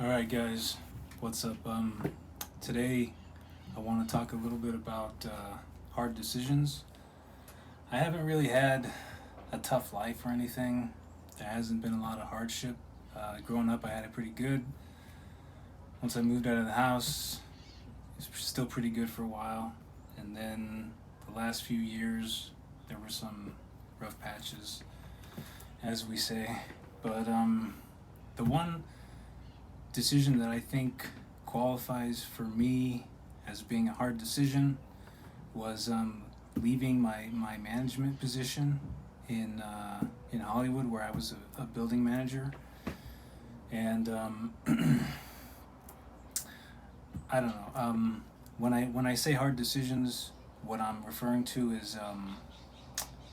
All right, guys, what's up? Today I want to talk a little bit about hard decisions. I haven't really had a tough life or anything. There hasn't been a lot of hardship. Growing up, I had it pretty good. Once I moved out of the house, it was still pretty good for a while. And then the last few years, there were some rough patches, as we say. But the one decision that I think qualifies for me as being a hard decision was leaving my management position in Hollywood, where I was a building manager. And I don't know. When I say hard decisions, what I'm referring to is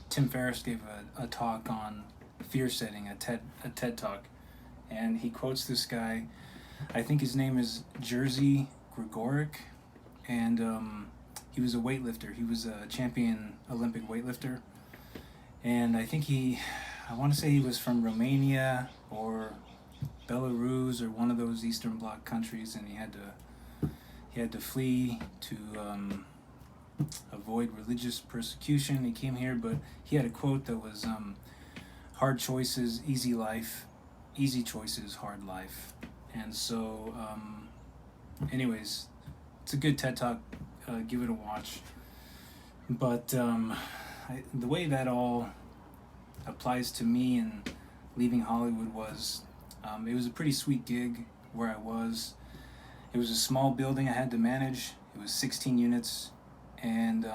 Tim Ferriss gave a talk on fear setting, a TED talk, and he quotes this guy. I think his name is Jerzy Gregorek, and he was a weightlifter. He was a champion Olympic weightlifter, and I want to say he was from Romania or Belarus or one of those Eastern Bloc countries, and he had to flee to avoid religious persecution. He came here, but he had a quote that was hard choices, easy life, easy choices, hard life. And so, anyways, it's a good TED Talk. Give it a watch. But the way that all applies to me and leaving Hollywood was, it was a pretty sweet gig where I was. It was a small building I had to manage. It was 16 units. And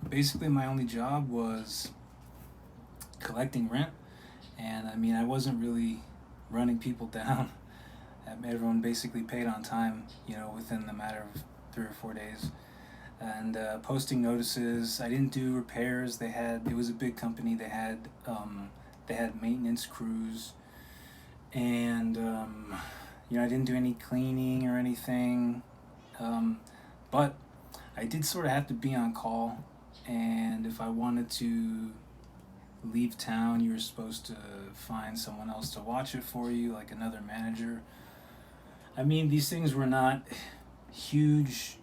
basically my only job was collecting rent. And I wasn't really running people down. Everyone basically paid on time, within the matter of 3 or 4 days. And posting notices. I didn't do repairs. It was a big company. They had maintenance crews. And, I didn't do any cleaning or anything. But I did sort of have to be on call. And if I wanted to leave town, you were supposed to find someone else to watch it for you, like another manager. These things were not huge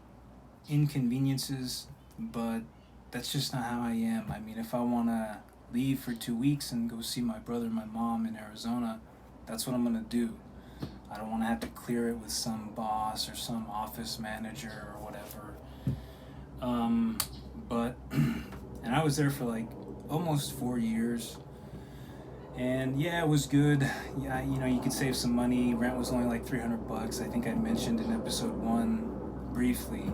inconveniences, but that's just not how I am. If I want to leave for 2 weeks and go see my brother and my mom in Arizona, that's what I'm going to do. I don't want to have to clear it with some boss or some office manager or whatever. And I was there for almost 4 years. And yeah, it was good. Yeah, you could save some money. Rent was only like $300. I think I mentioned in episode 1 briefly.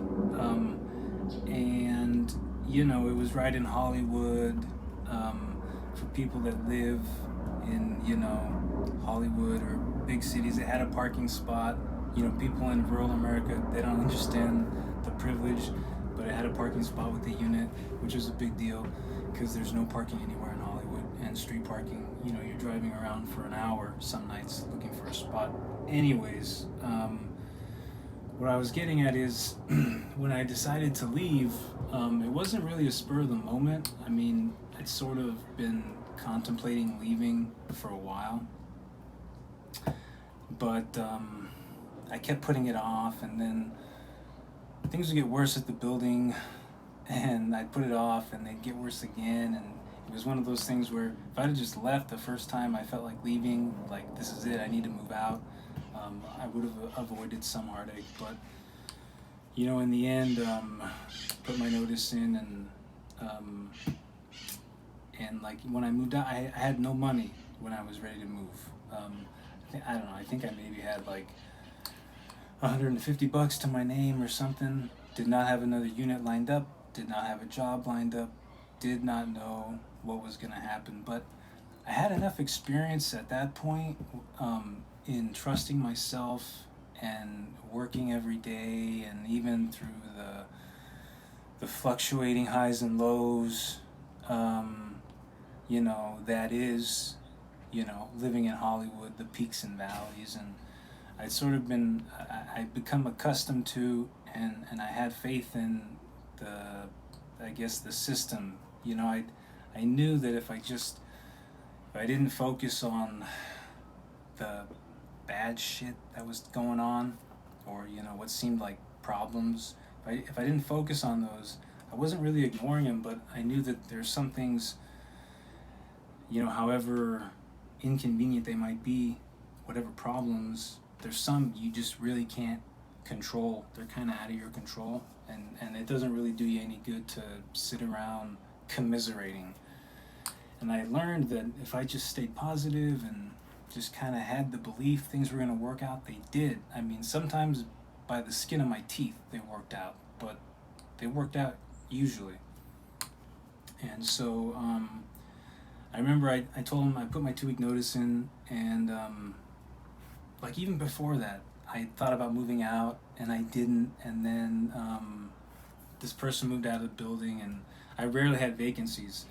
And it was right in Hollywood. For people that live in, Hollywood or big cities, it had a parking spot. People in rural America, they don't understand the privilege, but it had a parking spot with a unit, which is a big deal because there's no parking anywhere in Hollywood. And street parking, you're driving around for an hour some nights looking for a spot. Anyways, what I was getting at is when I decided to leave, it wasn't really a spur of the moment. I'd sort of been contemplating leaving for a while, but I kept putting it off, and then things would get worse at the building, and I'd put it off, and they'd get worse again, and it was one of those things where if I'd have just left the first time I felt like leaving, like this is it, I need to move out, I would have avoided some heartache. But in the end, put my notice in, and when I moved out, I had no money when I was ready to move. I don't know, I think I maybe had like $150 to my name or something. Did not have another unit lined up, did not have a job lined up, did not know what was going to happen. But I had enough experience at that point in trusting myself and working every day, and even through the fluctuating highs and lows, that is, living in Hollywood, the peaks and valleys. And I'd become accustomed to, and I had faith in the system. I knew that if I didn't focus on the bad bad shit that was going on, or what seemed like problems. If I didn't focus on those, I wasn't really ignoring them, but I knew that there's some things, however inconvenient they might be, whatever problems, there's some you just really can't control. They're kind of out of your control, and it doesn't really do you any good to sit around commiserating. And I learned that if I just stayed positive and just kind of had the belief things were going to work out, they did. I mean, sometimes by the skin of my teeth they worked out, but they worked out usually. And so I remember I told him I put my 2-week notice in, and like even before that, I thought about moving out, and I didn't. And then this person moved out of the building, and I rarely had vacancies.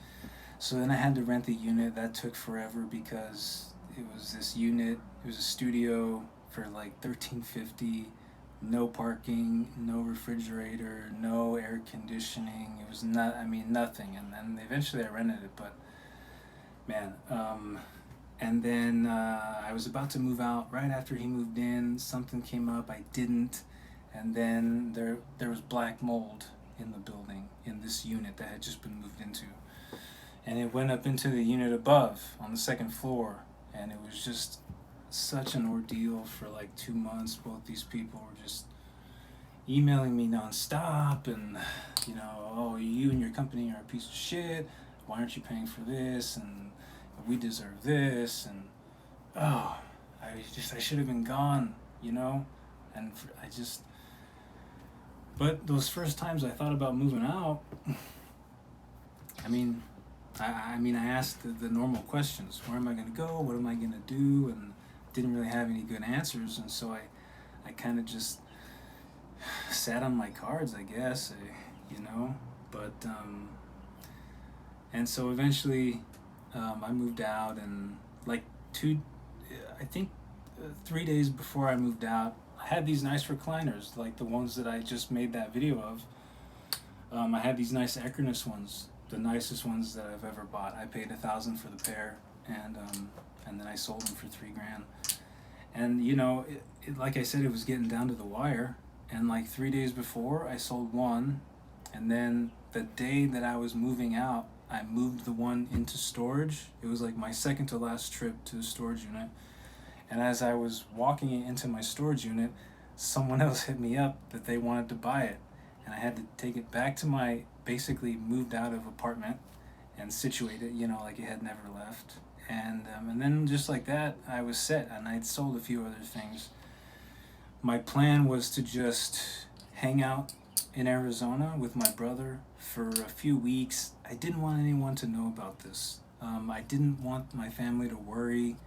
So then I had to rent the unit. That took forever because it was this unit. It was a studio for like $13.50, no parking, no refrigerator, no air conditioning. It was nothing. And then eventually I rented it, but man. And then I was about to move out right after he moved in. Something came up. I didn't. And then there was black mold in the building, in this unit that had just been moved into. And it went up into the unit above on the second floor. And it was just such an ordeal for like 2 months. Both these people were just emailing me nonstop, and oh, you and your company are a piece of shit. Why aren't you paying for this? And we deserve this. And oh, I should have been gone, and but those first times I thought about moving out, I asked the normal questions. Where am I going to go? What am I going to do? And didn't really have any good answers. And so I kind of just sat on my cards, I guess, But, and so eventually I moved out, and like 3 days before I moved out, I had these nice recliners, like the ones that I just made that video of. I had these nice Equinus ones, the nicest ones that I've ever bought. I paid $1,000 for the pair, and then I sold them for $3,000. And like I said, it was getting down to the wire. And like 3 days before, I sold one, and then the day that I was moving out, I moved the one into storage. It was like my second to last trip to the storage unit. And as I was walking into my storage unit, someone else hit me up that they wanted to buy it. And I had to take it back to my basically moved out of apartment and situate it, like it had never left. And then just like that, I was set, and I'd sold a few other things. My plan was to just hang out in Arizona with my brother for a few weeks. I didn't want anyone to know about this. I didn't want my family to worry,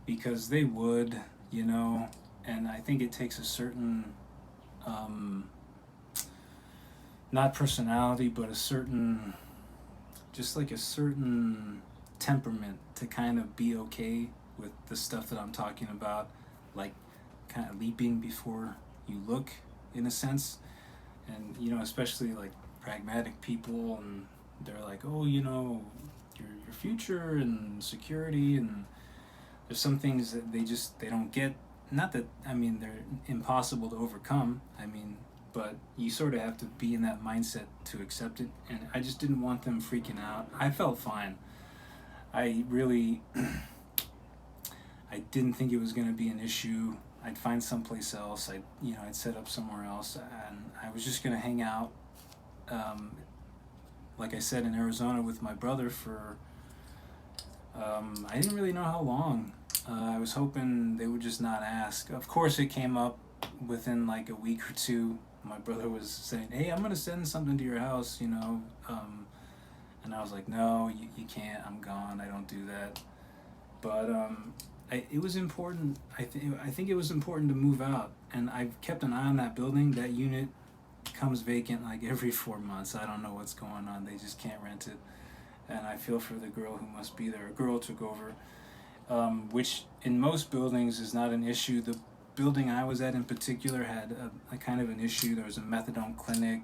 because they would, and I think it takes a certain, not personality, but a certain temperament to kind of be okay with the stuff that I'm talking about, like kind of leaping before you look, in a sense. And especially like pragmatic people, and they're like, oh, your future and security, and there's some things that they don't get. Not that they're impossible to overcome, but you sort of have to be in that mindset to accept it. And I just didn't want them freaking out. I felt fine. I really I didn't think it was going to be an issue. I'd find someplace else. I'd set up somewhere else, and I was just going to hang out, like I said, in Arizona with my brother for, I didn't really know how long. I was hoping they would just not ask. Of course, it came up within like a week or two. My brother was saying, hey, I'm going to send something to your house, and I was like, no, you can't. I'm gone. I don't do that. But it was important. I think it was important to move out, and I've kept an eye on that building. That unit comes vacant like every 4 months. I don't know what's going on. They just can't rent it, and I feel for the girl who must be there. A girl took over, which in most buildings is not an issue. The building I was at in particular had a kind of an issue. There was a methadone clinic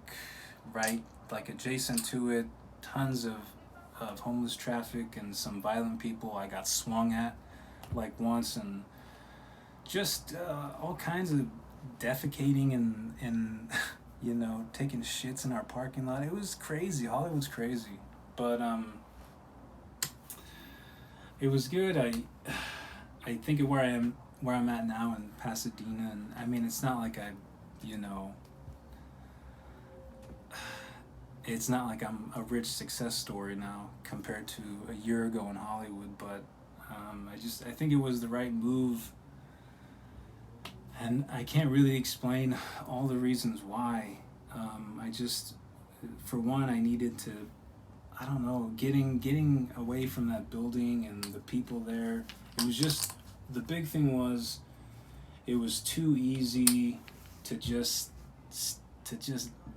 right like adjacent to it. Tons of homeless traffic and some violent people. I got swung at like once, and just all kinds of defecating and taking shits in our parking lot. It was crazy. Hollywood's crazy, but it was good. I think of where I'm at now in Pasadena, and I mean it's not like you know it's not like I'm a rich success story now compared to a year ago in Hollywood, but I think it was the right move, and I can't really explain all the reasons why. I just, for one, I needed to, I don't know, getting away from that building and the people there. It was just, the big thing was, it was too easy to just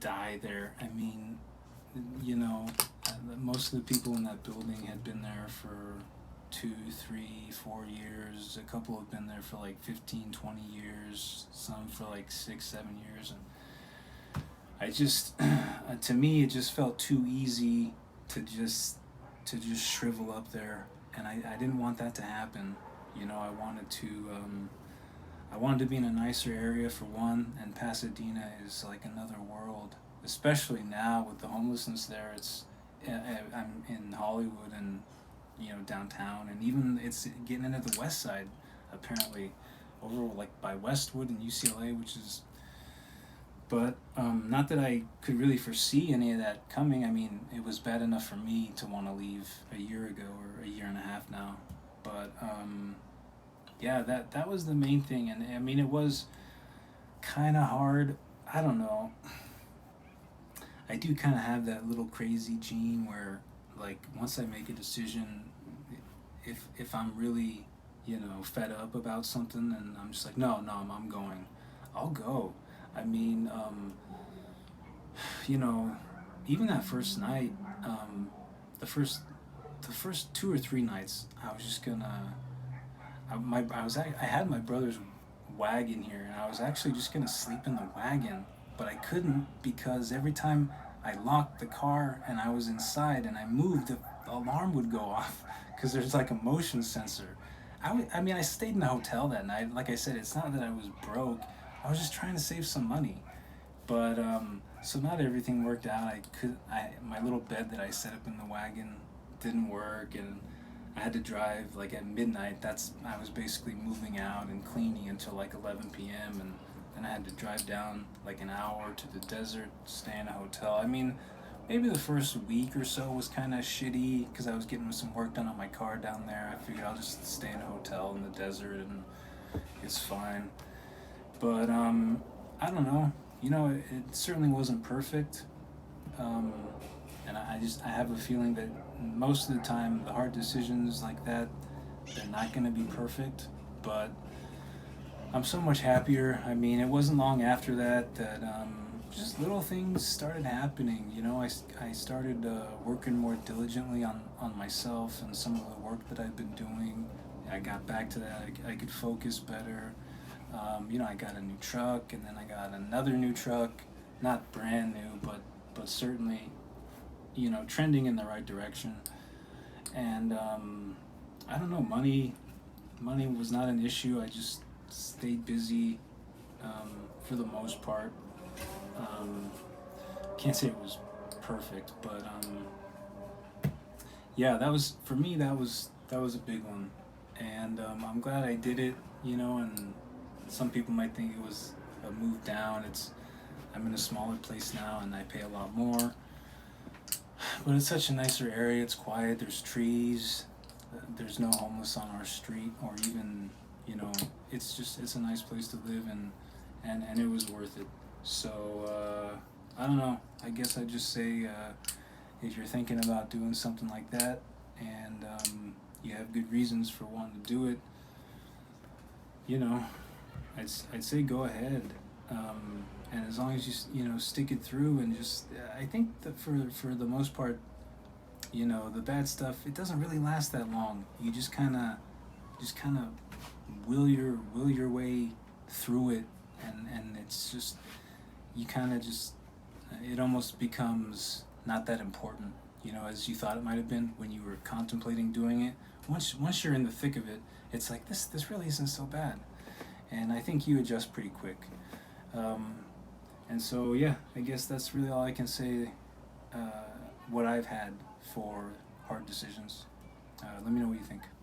die there. I mean, most of the people in that building had been there for 2, 3, 4 years. A couple have been there for like 15, 20 years, some for like 6, 7 years. And I just, to me, it just felt too easy to just shrivel up there. And I didn't want that to happen. I wanted to be in a nicer area for one, and Pasadena is like another world, especially now with the homelessness there. I'm in Hollywood and downtown, and even it's getting into the west side apparently, over like by Westwood and UCLA, but not that I could really foresee any of that coming. I mean, it was bad enough for me to want to leave a year ago, or a year and a half now, but yeah, that was the main thing. And I mean, it was kind of hard. I don't know, I do kind of have that little crazy gene where, like, once I make a decision, if I'm really fed up about something, and I'm just like, no, I'm going, I'll go. I mean, even that first night, the first 2 or 3 nights, I was just gonna, I had my brother's wagon here, and I was actually just gonna sleep in the wagon, but I couldn't, because every time I locked the car and I was inside and I moved, the alarm would go off, because there's like a motion sensor. I stayed in the hotel that night. Like I said, it's not that I was broke. I was just trying to save some money. But so not everything worked out. My little bed that I set up in the wagon didn't work, and I had to drive like at midnight. I was basically moving out and cleaning until like 11 p.m. and then I had to drive down like an hour to the desert, stay in a hotel. I mean, maybe the first week or so was kind of shitty because I was getting some work done on my car down there. I figured I'll just stay in a hotel in the desert and it's fine. But I don't know. It certainly wasn't perfect. And I have a feeling that most of the time the hard decisions like that, they're not going to be perfect. But I'm so much happier. I mean, it wasn't long after that just little things started happening. I started working more diligently on myself and some of the work that I've been doing. I got back to that. I could focus better. I got a new truck, and then I got another new truck, not brand new, but certainly, trending in the right direction. And I don't know, money was not an issue. I just stayed busy for the most part. Can't say it was perfect, but yeah, that was, for me, that was a big one. And I'm glad I did it, and some people might think it was a move down. I'm in a smaller place now and I pay a lot more, but it's such a nicer area. It's quiet, there's trees, there's no homeless on our street, or even, it's a nice place to live, and it was worth it. So I don't know, I guess I'd just say, if you're thinking about doing something like that, and you have good reasons for wanting to do it, I'd say go ahead, and as long as you stick it through, and just, I think that for the most part, the bad stuff, it doesn't really last that long. You just kind of will your way through it, and it's just, you kind of just, it almost becomes not that important, as you thought it might have been when you were contemplating doing it. Once you're in the thick of it, it's like, this really isn't so bad. and I think you adjust pretty quick. And so, yeah, I guess that's really all I can say. What I've had for hard decisions. Let me know what you think.